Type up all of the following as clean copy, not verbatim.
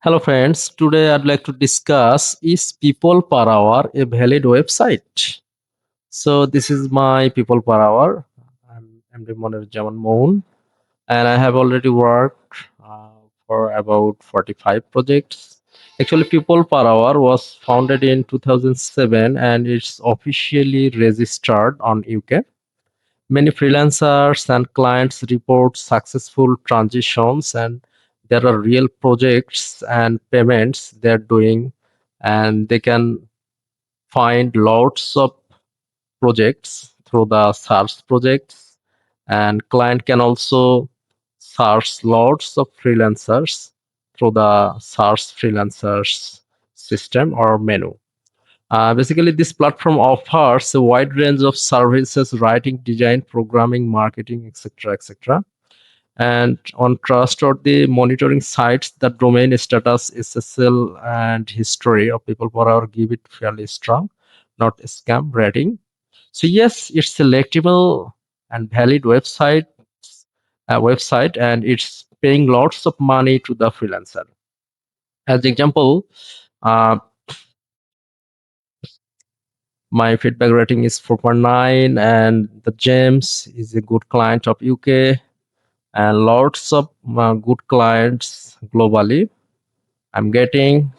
Hello friends, today I'd like to discuss is people per hour a valid website? So this is my people per hour. I'm MD Jaman Mohan and I have already worked for about 45 projects. Actually, People Per Hour was founded in 2007 and it's officially registered on UK. Many freelancers and clients report successful transitions, and there are real projects and payments they're doing, and they can find lots of projects through the search projects, and client can also search lots of freelancers through the search freelancers system or menu. Basically, this platform offers a wide range of services: writing, design, programming, marketing, etc., etc. And on trustworthy monitoring sites, the domain status, SSL, and history of people per hour give it fairly strong, not a scam rating. So yes, it's selectable and valid website, and it's paying lots of money to the freelancer. As example, uh, my feedback rating is 4.9, and the James is a good client of UK, and lots of good clients globally I'm getting,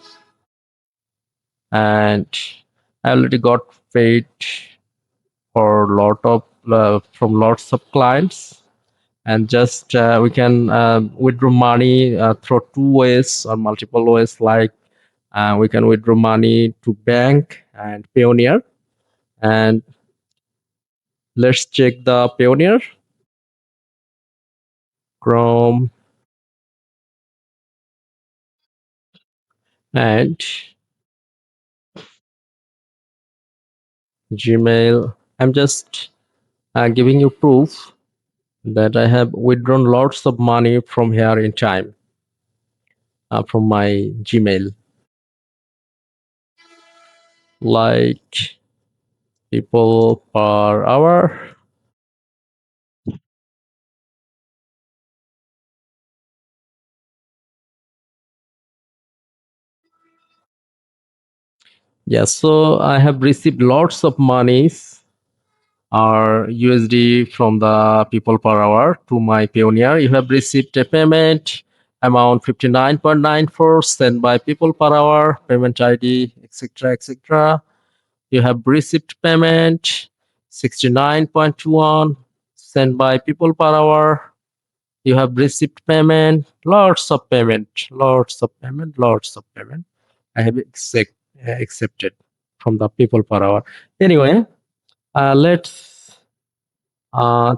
and I already got paid for lot of from lots of clients, and just we can withdraw money through two ways or multiple ways, like we can withdraw money to bank and Payoneer. And let's check the Payoneer. Chrome and Gmail. I'm just giving you proof that I have withdrawn lots of money from here in time from my Gmail, like people per hour. Yes, so I have received lots of monies or USD from the people per hour to my Payoneer. You have received a payment amount 59.94 sent by people per hour, payment ID, etc., etc. You have received payment 69.21 sent by people per hour. You have received payment, lots of payment. I have accepted from the people per hour. Anyway, let's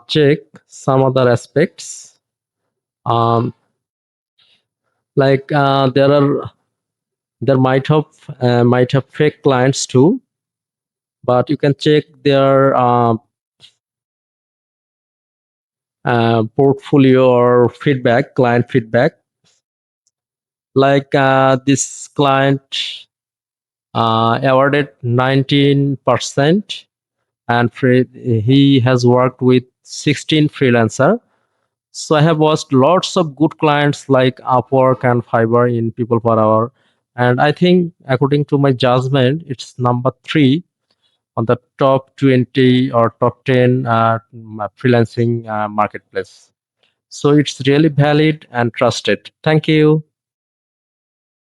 check some other aspects. Um, like there might have fake clients too, but you can check their portfolio or feedback, client feedback. Like this client awarded 19%, and he has worked with 16 freelancer. So I have watched lots of good clients like Upwork and Fiverr in people per hour, and I think according to my judgment, it's number 3 on the top 20 or top 10 freelancing marketplace. So it's really valid and trusted. Thank you.